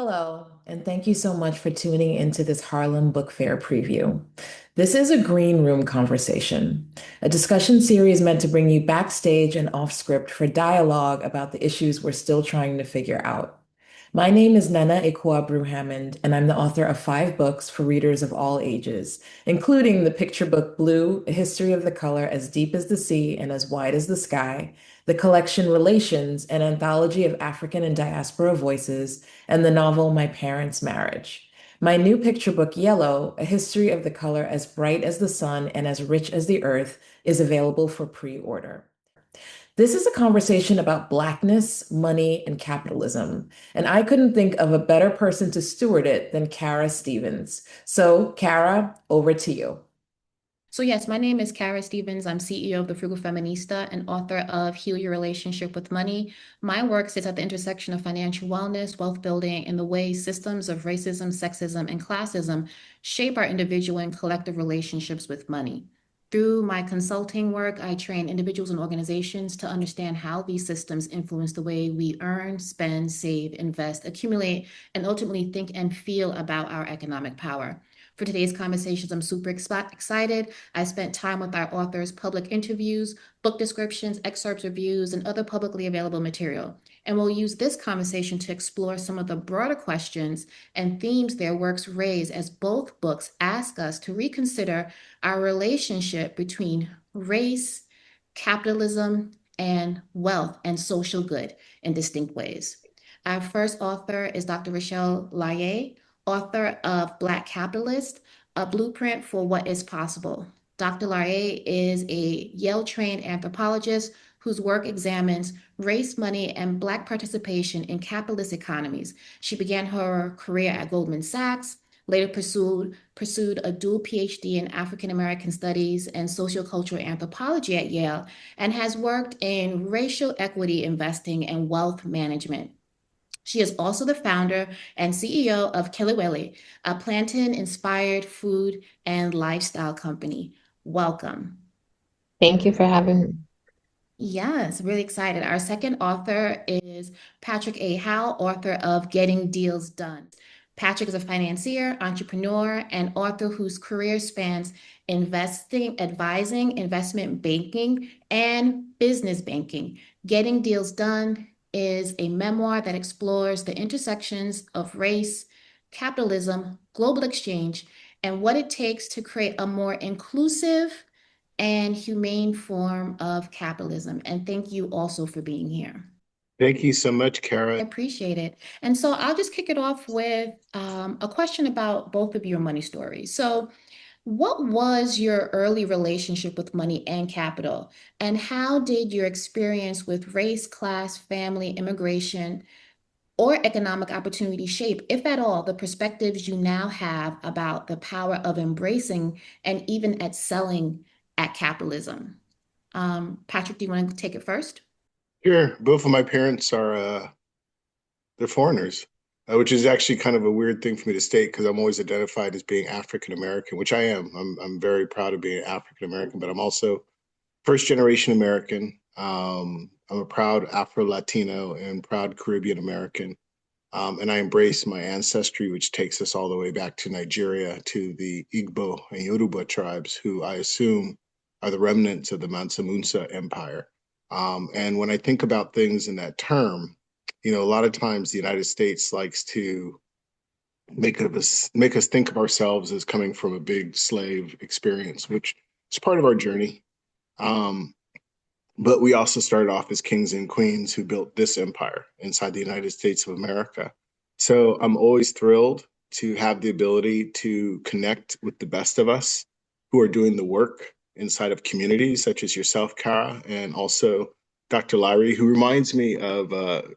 Hello, and thank you so much for tuning into this Harlem Book Fair preview. This is a green room conversation, a discussion series meant to bring you backstage and off script for dialogue about the issues we're still trying to figure out. My name is Nana Ikua Hammond, and I'm the author of 5 books for readers of all ages, including the picture book Blue, A History of the Color as Deep as the Sea and as Wide as the Sky, the collection Relations, an anthology of African and diaspora voices, and the novel My Parents' Marriage. My new picture book, Yellow, A History of the Color as Bright as the Sun and as Rich as the Earth, is available for pre-order. This is a conversation about Blackness, money, and capitalism, and I couldn't think of a better person to steward it than Kara Stevens. So, Kara, over to you. So yes, my name is Kara Stevens. I'm CEO of The Frugal Feminista and author of Heal Your Relationship with Money. My work sits at the intersection of financial wellness, wealth building, and the ways systems of racism, sexism, and classism shape our individual and collective relationships with money. Through my consulting work, I train individuals and organizations to understand how these systems influence the way we earn, spend, save, invest, accumulate, and ultimately think and feel about our economic power. For today's conversations, I'm super excited. I spent time with our authors, public interviews, book descriptions, excerpts, reviews, and other publicly available material. And we'll use this conversation to explore some of the broader questions and themes their works raise as both books ask us to reconsider our relationship between race, capitalism, and wealth and social good in distinct ways. Our first author is Dr. Rochelle Laryea, author of Black Capitalist, A Blueprint for What is Possible. Dr. Laryea is a Yale-trained anthropologist whose work examines race, money, and Black participation in capitalist economies. She began her career at Goldman Sachs, later pursued a dual PhD in African American Studies and Sociocultural Anthropology at Yale, and has worked in racial equity investing and wealth management. She is also the founder and CEO of Kelewele, a plantain-inspired food and lifestyle company. Welcome. Thank you for having me. Yes, really excited. Our second author is Patrick A. Howell, author of Getting Deals Done. Patrick is a financier, entrepreneur, and author whose career spans investing, advising, investment banking, and business banking. Getting Deals Done is a memoir that explores the intersections of race, capitalism, global exchange, and what it takes to create a more inclusive and humane form of capitalism. And thank you also for being here. Thank you so much, I Kara. appreciate it. And so I'll just kick it off with a question about both of your money stories. So, what was your early relationship with money and capital? And how did your experience with race, class, family, immigration, or economic opportunity shape, if at all, the perspectives you now have about the power of embracing and even excelling at capitalism? Patrick, do you want to take it first? Here, both of my parents are they're foreigners, which is actually kind of a weird thing for me to state because I'm always identified as being African American, which I am. I'm very proud of being African American, but I'm also first generation American. I'm a proud Afro Latino and proud Caribbean American. And I embrace my ancestry, which takes us all the way back to Nigeria, to the Igbo and Yoruba tribes, who I assume are the remnants of the Mansa Musa Empire. And when I think about things in that term, a lot of times the United States likes to make us think of ourselves as coming from a big slave experience, which is part of our journey. Um, but we also started off as kings and queens who built this empire inside the United States of America. So I'm always thrilled to have the ability to connect with the best of us who are doing the work inside of communities such as yourself, Kara, and also Dr. Larry, who reminds me of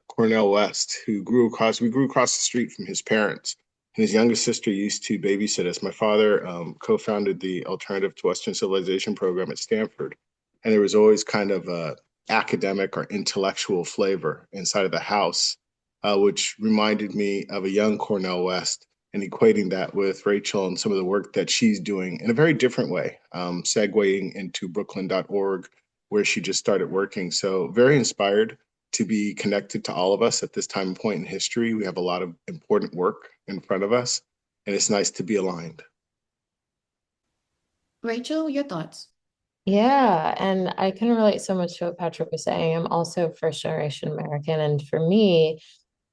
Cornell West, we grew across the street from his parents. And his youngest sister used to babysit us. My father co-founded the Alternative to Western Civilization program at Stanford, and there was always kind of a academic or intellectual flavor inside of the house, which reminded me of a young Cornell West and equating that with Rachel and some of the work that she's doing in a very different way, segueing into Brooklyn.org, where she just started working. So very inspired to be connected to all of us at this time and point in history. We have a lot of important work in front of us, and it's nice to be aligned. Rachel, your thoughts? Yeah, and I can relate so much to what Patrick was saying. I'm also first generation American, and for me,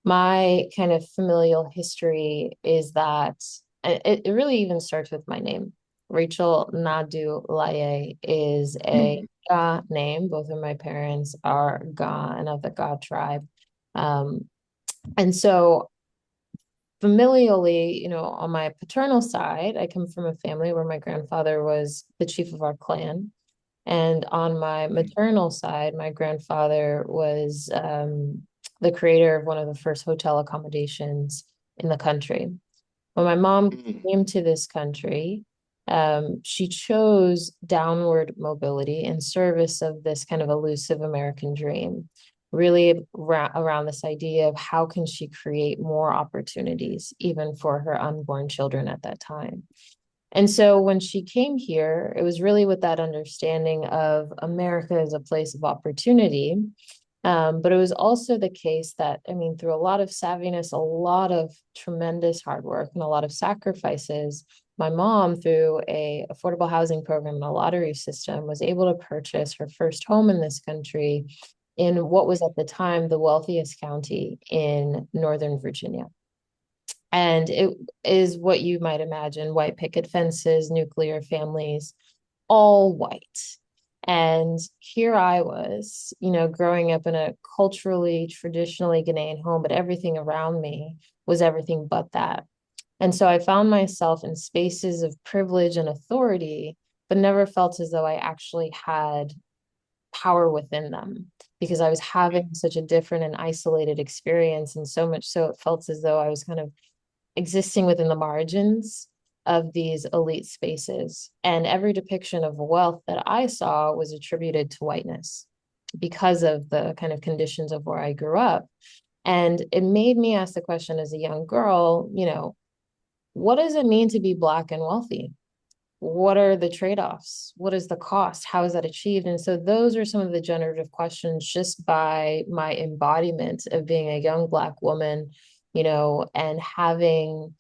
my kind of familial history is that it really even starts with my name. Rachel Nadu Laye is a Ga name. Both of my parents are Ga and of the Ga tribe. Um, and so familially, on my paternal side, I come from a family where my grandfather was the chief of our clan. And on my maternal side, my grandfather was the creator of one of the first hotel accommodations in the country. When my mom came to this country, she chose downward mobility in service of this kind of elusive American dream, really around this idea of how can she create more opportunities, even for her unborn children at that time. And so when she came here, it was really with that understanding of America as a place of opportunity. But it was also the case that, I mean, through a lot of savviness, a lot of tremendous hard work, and a lot of sacrifices, my mom, through a affordable housing program and a lottery system, was able to purchase her first home in this country in what was at the time the wealthiest county in Northern Virginia. And it is what you might imagine: white picket fences, nuclear families, all white. And here I was, growing up in a culturally, traditionally Ghanaian home, but everything around me was everything but that. And so I found myself in spaces of privilege and authority, but never felt as though I actually had power within them, because I was having such a different and isolated experience. And so much so it felt as though I was kind of existing within the margins of these elite spaces. And every depiction of wealth that I saw was attributed to whiteness because of the kind of conditions of where I grew up. And it made me ask the question as a young girl, what does it mean to be Black and wealthy? What are the trade-offs? What is the cost? How is that achieved? And so those are some of the generative questions, just by my embodiment of being a young Black woman, and having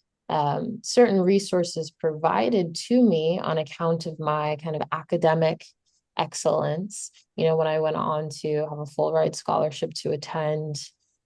certain resources provided to me on account of my kind of academic excellence. When I went on to have a full ride scholarship to attend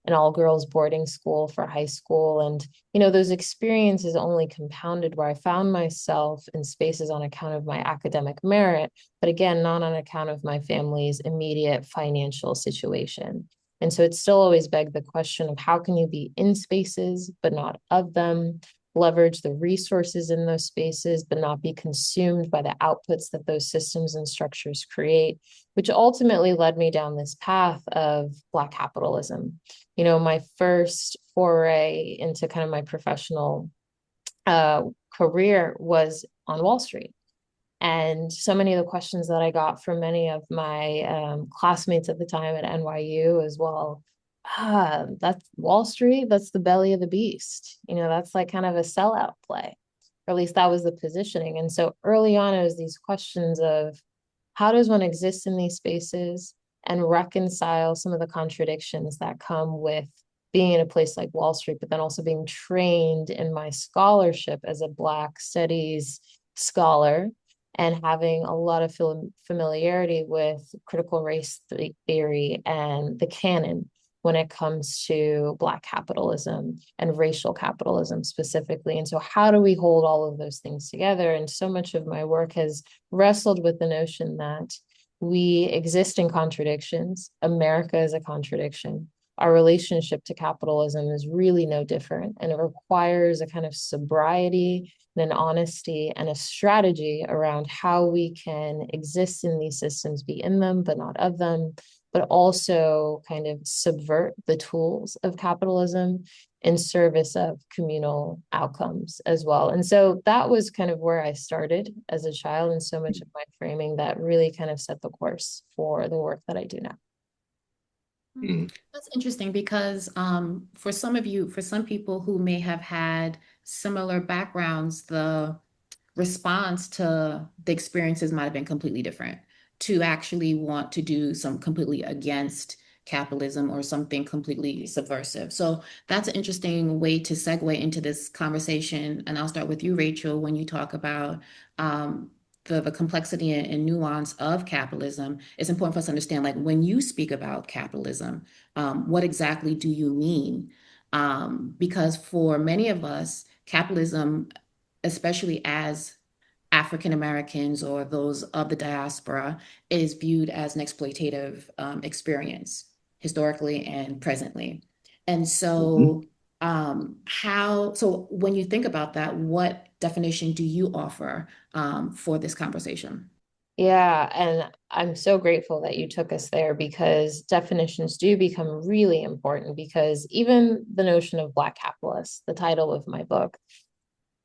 an all-girls boarding school for high school. And, those experiences only compounded where I found myself in spaces on account of my academic merit, but again, not on account of my family's immediate financial situation. And so it still always begged the question of how can you be in spaces, but not of them, leverage the resources in those spaces, but not be consumed by the outputs that those systems and structures create, which ultimately led me down this path of Black capitalism. My first foray into kind of my professional career was on Wall Street. And so many of the questions that I got from many of my classmates at the time at NYU as well, that's Wall Street, that's the belly of the beast. That's like kind of a sellout play, or at least that was the positioning. And so early on, it was these questions of how does one exist in these spaces and reconcile some of the contradictions that come with being in a place like Wall Street, but then also being trained in my scholarship as a Black studies scholar and having a lot of familiarity with critical race theory and the canon when it comes to Black capitalism and racial capitalism specifically. And so how do we hold all of those things together? And so much of my work has wrestled with the notion that we exist in contradictions. America is a contradiction. Our relationship to capitalism is really no different, and it requires a kind of sobriety and an honesty and a strategy around how we can exist in these systems, be in them, but not of them, but also kind of subvert the tools of capitalism in service of communal outcomes as well. And so that was kind of where I started as a child, and so much of my framing that really kind of set the course for the work that I do now. That's interesting because for some people who may have had similar backgrounds, the response to the experiences might have been completely different, to actually want to do some completely against capitalism or something completely subversive. So that's an interesting way to segue into this conversation. And I'll start with you, Rachel, when you talk about the complexity and nuance of capitalism. It's important for us to understand, like, when you speak about capitalism, what exactly do you mean? Because for many of us, capitalism, especially as African Americans or those of the diaspora, is viewed as an exploitative experience historically and presently. And Mhm. so, so when you think about that, what definition do you offer for this conversation? Yeah, and I'm so grateful that you took us there because definitions do become really important because even the notion of Black capitalist, the title of my book,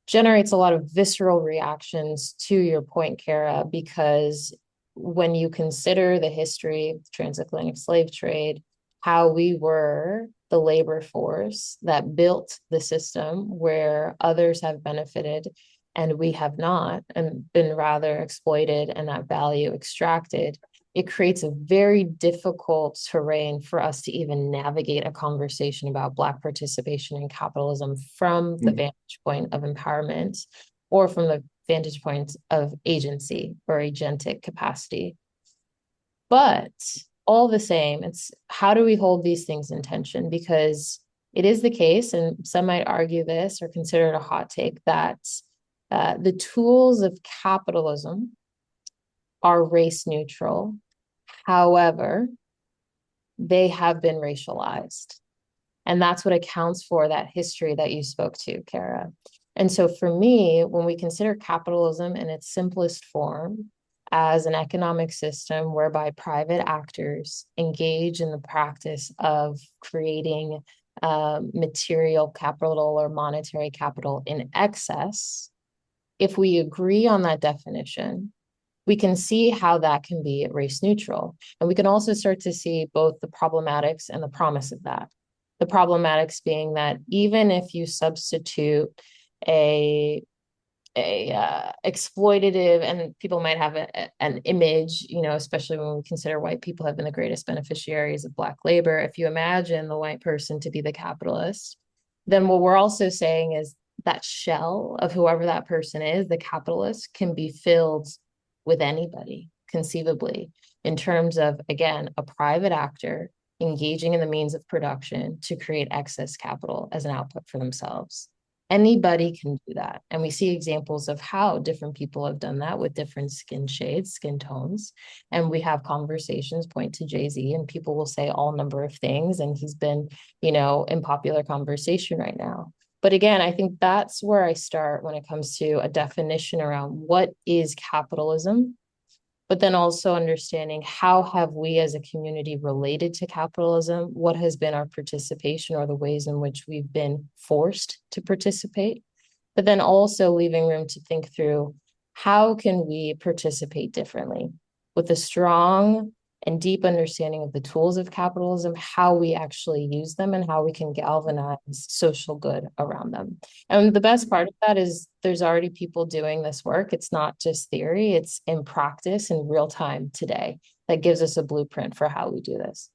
generates a lot of visceral reactions to your point, Kara, because when you consider the history of the transatlantic slave trade, how we were the labor force that built the system where others have benefited and we have not, and been rather exploited and that value extracted, it creates a very difficult terrain for us to even navigate a conversation about Black participation in capitalism from the vantage point of empowerment or from the vantage point of agency or agentic capacity. But all the same, it's how do we hold these things in tension? Because it is the case, and some might argue this or consider it a hot take, that the tools of capitalism are race neutral. However, they have been racialized. And that's what accounts for that history that you spoke to, Kara. And so for me, when we consider capitalism in its simplest form as an economic system whereby private actors engage in the practice of creating material capital or monetary capital in excess, if we agree on that definition, we can see how that can be race neutral. And we can also start to see both the problematics and the promise of that. The problematics being that even if you substitute a exploitative, and people might have an image, especially when we consider white people have been the greatest beneficiaries of Black labor. If you imagine the white person to be the capitalist, then what we're also saying is that shell of whoever that person is, the capitalist, can be filled with anybody conceivably in terms of, again, a private actor engaging in the means of production to create excess capital as an output for themselves. Anybody can do that. And we see examples of how different people have done that with different skin shades, skin tones. And we have conversations point to Jay-Z, and people will say all number of things. And he's been, in popular conversation right now. But again, I think that's where I start when it comes to a definition around what is capitalism, but then also understanding how have we as a community related to capitalism, what has been our participation or the ways in which we've been forced to participate, but then also leaving room to think through how can we participate differently with a strong and deep understanding of the tools of capitalism, how we actually use them, and how we can galvanize social good around them. And the best part of that is there's already people doing this work. It's not just theory, it's in practice in real time today that gives us a blueprint for how we do this.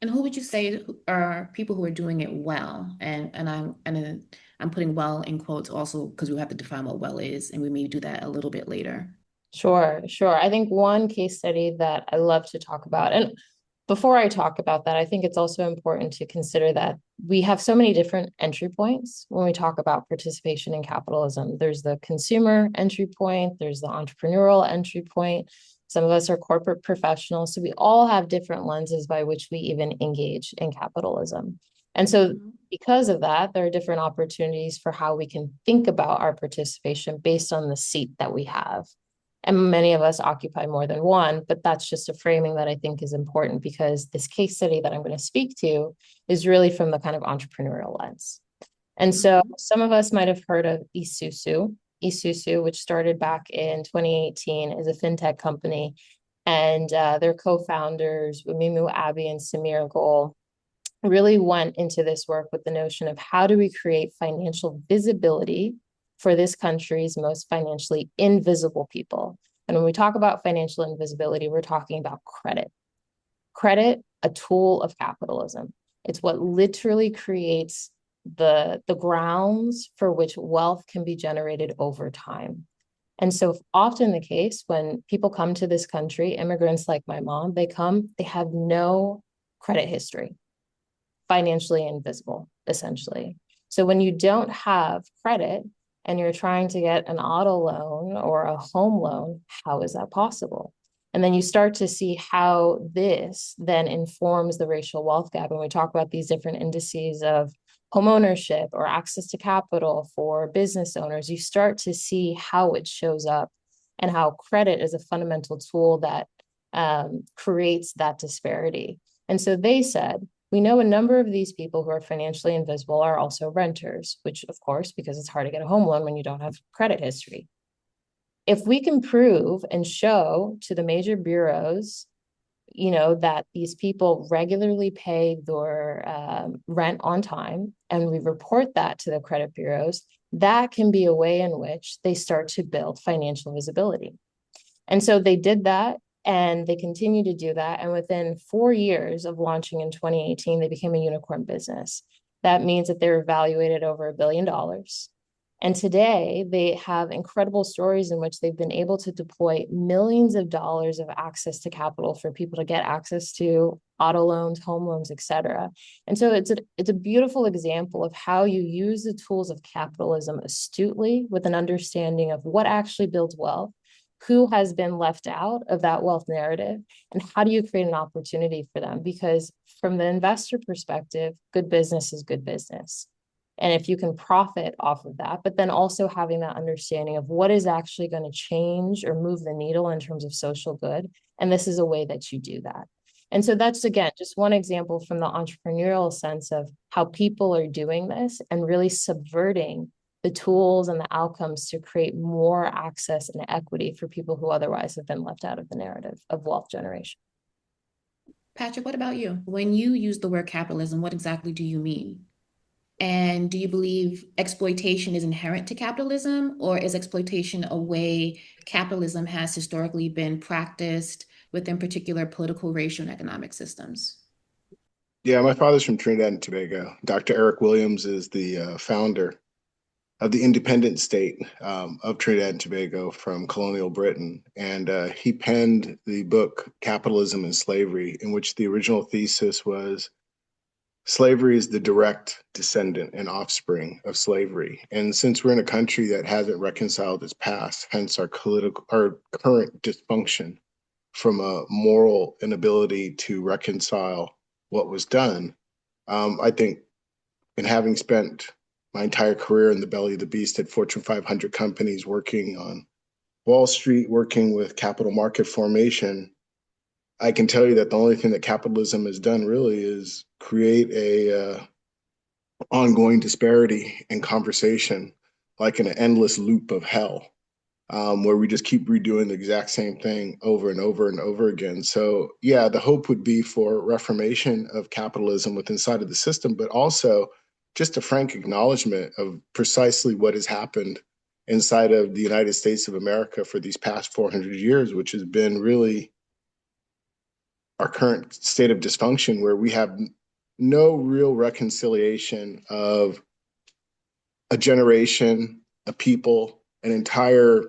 And who would you say are people who are doing it well? I'm putting well in quotes also because we have to define what well is, and we may do that a little bit later. Sure, sure. I think one case study that I love to talk about, and before I talk about that, I think it's also important to consider that we have so many different entry points when we talk about participation in capitalism. There's the consumer entry point, there's the entrepreneurial entry point. Some of us are corporate professionals, so we all have different lenses by which we even engage in capitalism. And so because of that, there are different opportunities for how we can think about our participation based on the seat that we have. And many of us occupy more than one, but that's just a framing that I think is important because this case study that I'm going to speak to is really from the kind of entrepreneurial lens. And so some of us might have heard of Isuzu. Isuzu, which started back in 2018, is a fintech company. And their co-founders, Wamimu Abbey and Samir Gol, really went into this work with the notion of how do we create financial visibility for this country's most financially invisible people. And when we talk about financial invisibility, we're talking about credit. credit a tool of capitalism. It's what literally creates the grounds for which wealth can be generated over time. And so often the case when people come to this country, immigrants like my mom, they have no credit history, financially invisible, essentially. So when you don't have credit and you're trying to get an auto loan or a home loan, how is that possible? And then you start to see how this then informs the racial wealth gap. And we talk about these different indices of home ownership or access to capital for business owners. You start to see how it shows up and how credit is a fundamental tool that creates that disparity. And so they said, we know a number of these people who are financially invisible are also renters, which of course, because it's hard to get a home loan when you don't have credit history. If we can prove and show to the major bureaus, that these people regularly pay their rent on time, and we report that to the credit bureaus, that can be a way in which they start to build financial visibility. And so they did that. And they continue to do that. And within 4 years of launching in 2018, they became a unicorn business. That means that they're valuated over $1 billion. And today they have incredible stories in which they've been able to deploy millions of dollars of access to capital for people to get access to auto loans, home loans, et cetera. And so it's a beautiful example of how you use the tools of capitalism astutely with an understanding of what actually builds wealth, who has been left out of that wealth narrative, and how do you create an opportunity for them? Because from the investor perspective, good business is good business. And if you can profit off of that, but then also having that understanding of what is actually going to change or move the needle in terms of social good. And this is a way that you do that. And so that's, again, just one example from the entrepreneurial sense of how people are doing this and really subverting the tools and the outcomes to create more access and equity for people who otherwise have been left out of the narrative of wealth generation. Patrick, what about you? When you use the word capitalism, what exactly do you mean? And do you believe exploitation is inherent to capitalism, or is exploitation a way capitalism has historically been practiced within particular political, racial, and economic systems? Yeah, my father's from Trinidad and Tobago. Dr. Eric Williams is the founder of the independent state of Trinidad and Tobago from colonial Britain. And he penned the book Capitalism and Slavery, in which the original thesis was slavery is the direct descendant and offspring of slavery. And since we're in a country that hasn't reconciled its past, hence our current dysfunction from a moral inability to reconcile what was done, I think, and having spent my entire career in the belly of the beast at Fortune 500 companies, working on Wall Street, working with capital market formation, I can tell you that the only thing that capitalism has done really is create a ongoing disparity and conversation, like in an endless loop of hell, where we just keep redoing the exact same thing over and over and over again. So yeah, the hope would be for reformation of capitalism within inside of the system, but also just a frank acknowledgement of precisely what has happened inside of the United States of America for these past 400 years, which has been really our current state of dysfunction, where we have no real reconciliation of a generation, a people, an entire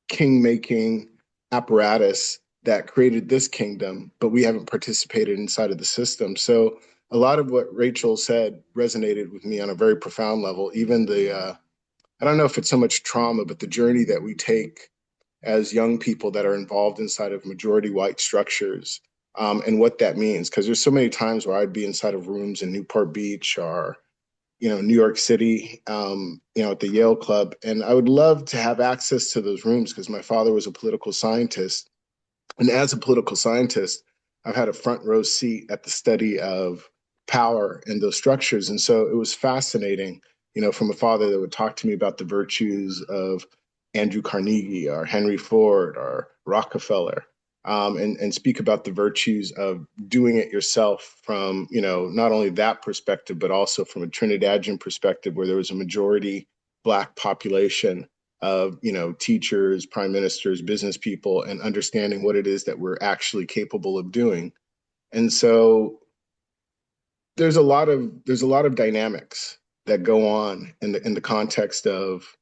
king-making apparatus that created this kingdom, but we haven't participated inside of the system. So a lot of what Rachel said resonated with me on a very profound level. Even I don't know if it's so much trauma, but the journey that we take as young people that are involved inside of majority white structures, and what that means. Because there's so many times where I'd be inside of rooms in Newport Beach or New York City, at the Yale Club. And I would love to have access to those rooms because my father was a political scientist. And as a political scientist, I've had a front row seat at the study of power and those structures. And so it was fascinating, from a father that would talk to me about the virtues of Andrew Carnegie or Henry Ford or Rockefeller, and speak about the virtues of doing it yourself from, not only that perspective, but also from a Trinidadian perspective, where there was a majority Black population of, teachers, prime ministers, business people, and understanding what it is that we're actually capable of doing. And so there's a lot of dynamics that go on in the context of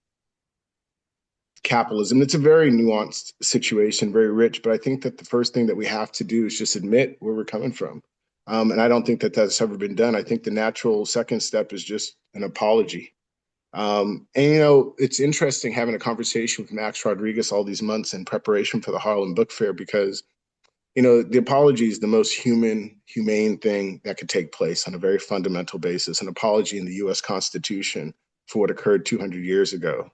capitalism. It's a very nuanced situation, very rich, but I think that the first thing that we have to do is just admit where we're coming from. And I don't think that that's ever been done. I think the natural second step is just an apology. And it's interesting having a conversation with Max Rodriguez all these months in preparation for the Harlem Book Fair because the apology is the most humane thing that could take place on a very fundamental basis. An apology in the U.S. Constitution for what occurred 200 years ago.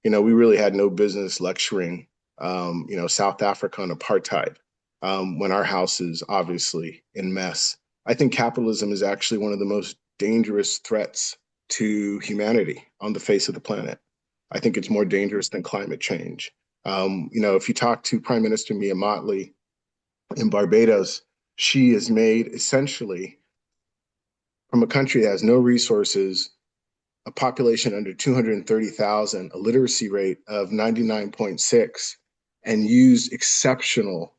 We really had no business lecturing, South Africa on apartheid when our house is obviously in mess. I think capitalism is actually one of the most dangerous threats to humanity on the face of the planet. I think it's more dangerous than climate change. If you talk to Prime Minister Mia Mottley in Barbados, she is made essentially from a country that has no resources, a population under 230,000, a literacy rate of 99.6, and used exceptional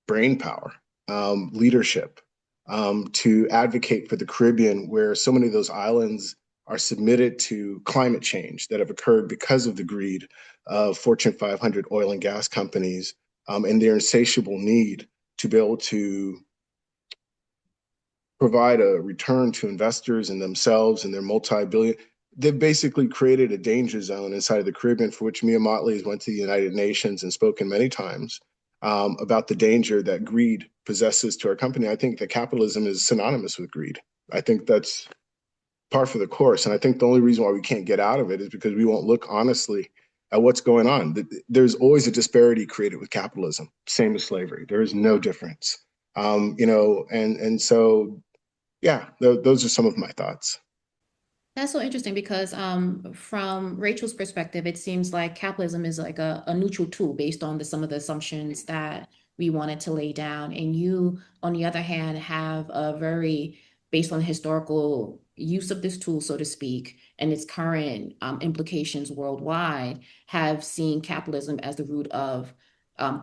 brain power, leadership, to advocate for the Caribbean, where so many of those islands are submitted to climate change that have occurred because of the greed of Fortune 500 oil and gas companies and their insatiable need to be able to provide a return to investors and themselves and their multi-billion. They've basically created a danger zone inside of the Caribbean, for which Mia Mottley has went to the United Nations and spoken many times about the danger that greed possesses to our company. I think that capitalism is synonymous with greed. I think that's par for the course. And I think the only reason why we can't get out of it is because we won't look honestly at what's going on. There's always a disparity created with capitalism, same as slavery. There is no difference. And so, yeah, those are some of my thoughts. That's so interesting because from Rachel's perspective, it seems like capitalism is like a neutral tool based on some of the assumptions that we wanted to lay down. And you, on the other hand, have a very, based on historical use of this tool, so to speak, and its current implications worldwide, have seen capitalism as the root of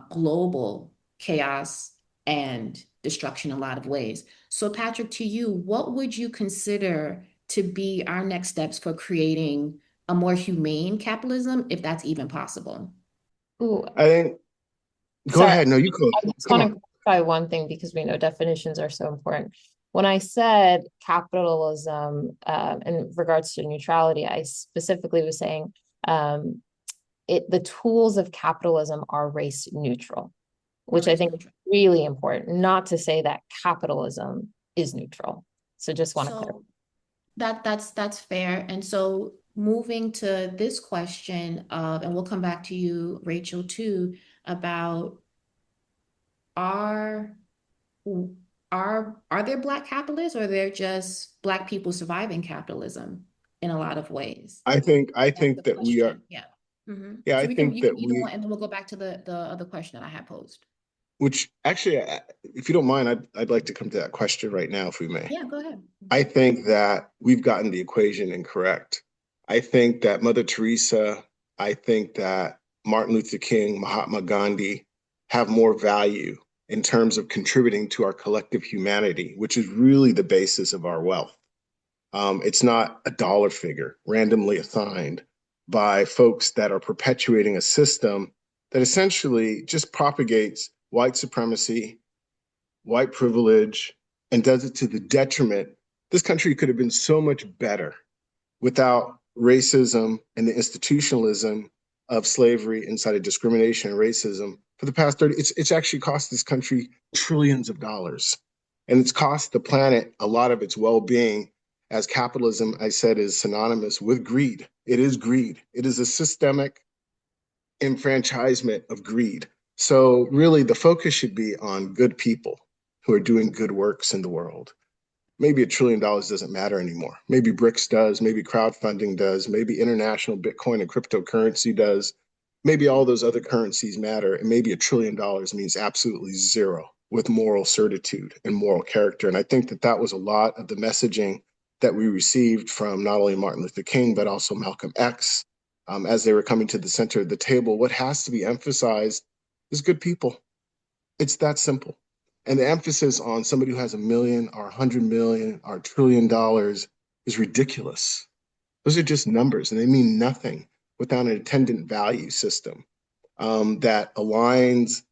global chaos and destruction in a lot of ways. So, Patrick, to you, what would you consider to be our next steps for creating a more humane capitalism, if that's even possible? Ooh, I think, go sorry. ahead. No, you go. I just Come want on. to clarify one thing because we know definitions are so important. When I said capitalism in regards to neutrality, I specifically was saying the tools of capitalism are race neutral, which I think is really important, not to say that capitalism is neutral. So just want to clarify. That's fair. And so moving to this question of, and we'll come back to you, Rachel, too, about are are there Black capitalists, or they're just Black people surviving capitalism in a lot of ways? I That's think the that we are. question. Yeah. Yeah, So I we can, think you that can either we. one, and then we'll go back to the other question that I had posed. Which actually, if you don't mind, I'd like to come to that question right now, if we may. Yeah, go ahead. I think that we've gotten the equation incorrect. I think that Mother Teresa, I think that Martin Luther King, Mahatma Gandhi have more value in terms of contributing to our collective humanity, which is really the basis of our wealth. It's not a dollar figure randomly assigned by folks that are perpetuating a system that essentially just propagates white supremacy, white privilege, and does it to the detriment. This country could have been so much better without racism and the institutionalism of slavery inside of discrimination and racism for the past 30. It's actually cost this country trillions of dollars. And it's cost the planet a lot of its well-being, as capitalism, I said, is synonymous with greed. It is greed. It is a systemic enfranchisement of greed. So really the focus should be on good people who are doing good works in the world. Maybe $1 trillion doesn't matter anymore. Maybe BRICS does, maybe crowdfunding does, maybe international Bitcoin and cryptocurrency does. Maybe all those other currencies matter, and maybe $1 trillion means absolutely zero with moral certitude and moral character. And I think that that was a lot of the messaging that we received from not only Martin Luther King, but also Malcolm X, as they were coming to the center of the table. What has to be emphasized is good people. It's that simple. And the emphasis on somebody who has $1 million or $100 million or $1 trillion is ridiculous. Those are just numbers, and they mean nothing without an attendant value system that aligns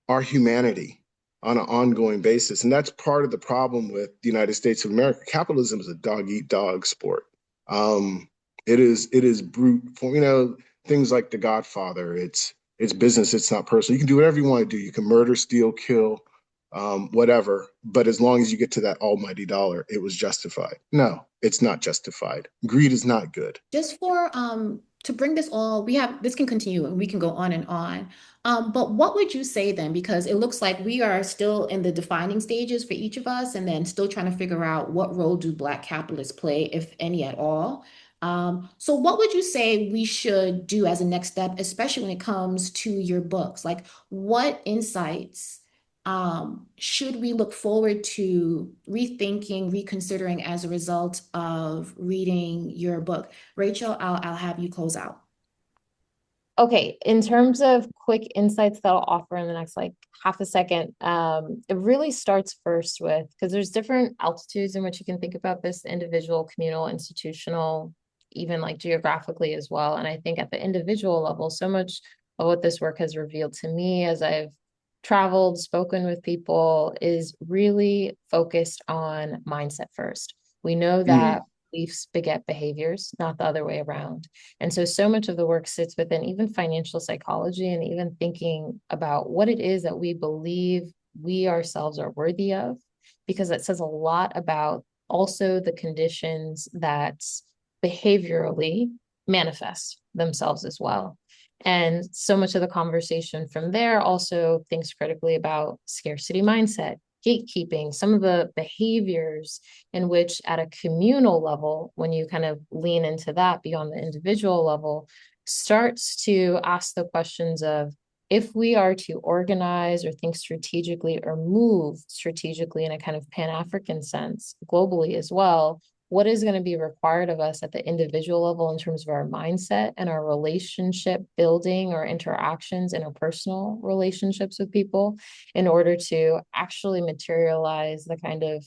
our humanity on an ongoing basis. And that's part of the problem with the United States of America. Capitalism is a dog eat dog sport. It is brute for, things like The Godfather. It's business, it's not personal. You can do whatever you want to do. You can murder, steal, kill, whatever. But as long as you get to that almighty dollar, it was justified. No, it's not justified. Greed is not good. Just for to bring this all, this can continue and we can go on and on. But what would you say then? Because it looks like we are still in the defining stages for each of us, and then still trying to figure out what role do Black capitalists play, if any at all. So what would you say we should do as a next step, especially when it comes to your books? Like, what insights should we look forward to rethinking, reconsidering as a result of reading your book? Rachel, I'll have you close out. Okay, in terms of quick insights that I'll offer in the next like half a second, it really starts first with, because there's different altitudes in which you can think about this: individual, communal, institutional, even like geographically as well. And I think at the individual level, so much of what this work has revealed to me as I've traveled, spoken with people, is really focused on mindset first. We know that beliefs beget behaviors, not the other way around. And so much of the work sits within even financial psychology and even thinking about what it is that we believe we ourselves are worthy of, because that says a lot about also the conditions that behaviorally manifest themselves as well. And so much of the conversation from there also thinks critically about scarcity mindset, gatekeeping, some of the behaviors in which at a communal level, when you kind of lean into that beyond the individual level, starts to ask the questions of, if we are to organize or think strategically or move strategically in a kind of Pan-African sense, globally as well, what is going to be required of us at the individual level in terms of our mindset and our relationship building or interactions, interpersonal relationships with people, in order to actually materialize the kind of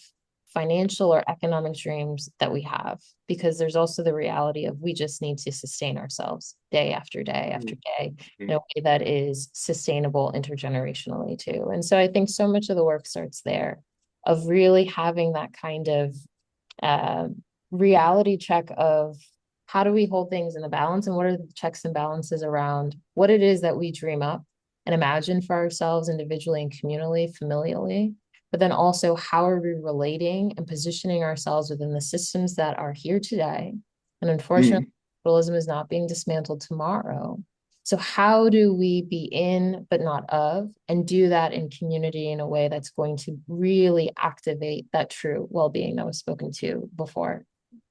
financial or economic dreams that we have. Because there's also the reality of we just need to sustain ourselves day after day after day in a way that is sustainable intergenerationally too. And so I think so much of the work starts there, of really having that kind of reality check of how do we hold things in the balance, and what are the checks and balances around what it is that we dream up and imagine for ourselves individually and communally, familially, but then also how are we relating and positioning ourselves within the systems that are here today. And unfortunately, capitalism is not being dismantled tomorrow. So how do we be in, but not of, and do that in community in a way that's going to really activate that true well-being that was spoken to before?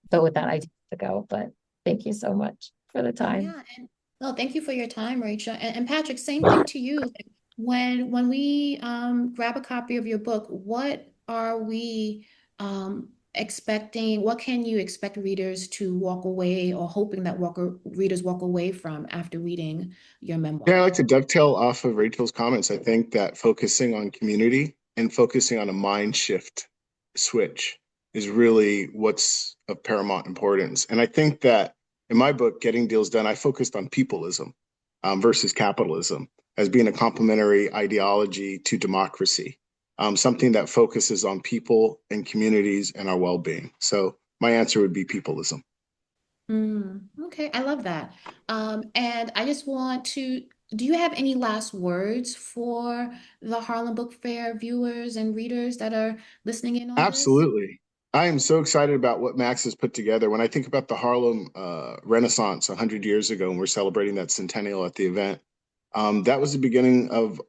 But with that, I do have to go, but thank you so much for the time. Yeah, and no, thank you for your time, Rachel. And Patrick, same thing to you. When we grab a copy of your book, what are we expecting? What can you expect readers to walk away, or hoping that readers walk away from after reading your Yeah, I memoir? like to dovetail off of Rachel's comments. I think that focusing on community and focusing on a mind shift switch is really what's of paramount importance. And I think that in my book, Getting Deals Done, I focused on peopleism versus capitalism as being a complementary ideology to democracy, something that focuses on people and communities and our well-being. So my answer would be peopleism. Okay, I love that. And I just want to, do you have any last words for the Harlem Book Fair viewers and readers that are listening in on this? Absolutely. I am so excited about what Max has put together. When I think about the Harlem Renaissance 100 years ago, and we're celebrating that centennial at the event, that was the beginning of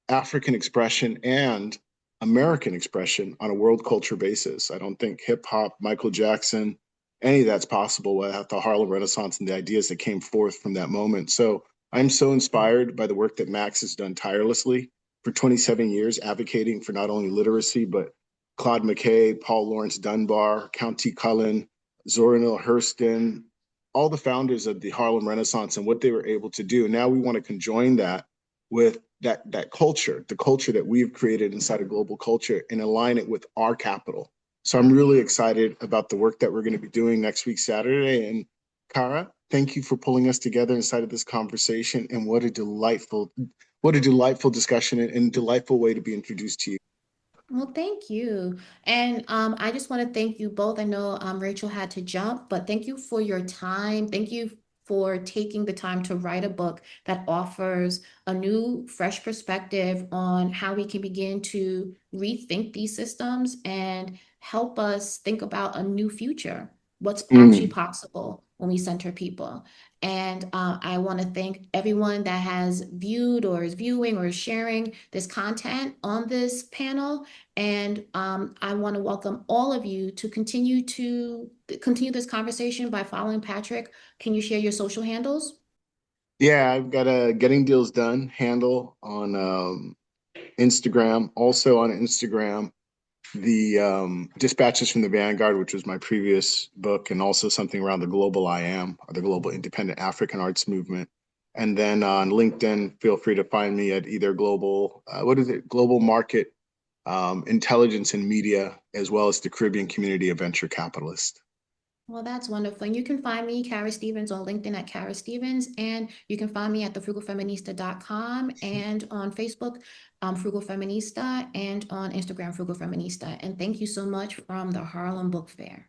African expression and American expression on a world culture basis. I don't think hip hop, Michael Jackson, any of that's possible without the Harlem Renaissance and the ideas that came forth from that moment. So I'm so inspired by the work that Max has done tirelessly for 27 years, advocating for not only literacy, but Claude McKay, Paul Laurence Dunbar, Count T. Cullen, Zora Neale Hurston, all the founders of the Harlem Renaissance and what they were able to do. Now we want to conjoin that with that culture, the culture that we've created inside of global culture, and align it with our capital. So I'm really excited about the work that we're going to be doing next week, Saturday. And Kara, thank you for pulling us together inside of this conversation. And what a delightful discussion and delightful way to be introduced to you. Well, thank you. And I just want to thank you both. I know Rachel had to jump, but thank you for your time. Thank you for taking the time to write a book that offers a new, fresh perspective on how we can begin to rethink these systems and help us think about a new future, what's actually Mm. possible when we center people. And I want to thank everyone that has viewed or is viewing or is sharing this content on this panel. And I want to welcome all of you to continue this conversation by following Patrick. Can you share your social handles? Yeah, I've got a Getting Deals Done handle on Instagram. Also on Instagram, the Dispatches from the Vanguard, which was my previous book, and also something around the Global I Am, or the Global Independent African Arts Movement. And then on LinkedIn, feel free to find me at either Global Market Intelligence and Media, as well as the Caribbean Community of Venture Capitalists. Well, that's wonderful. And you can find me, Kara Stevens, on LinkedIn at Kara Stevens. And you can find me at thefrugalfeminista.com and on Facebook, Frugal Feminista, and on Instagram, Frugal Feminista. And thank you so much from the Harlem Book Fair.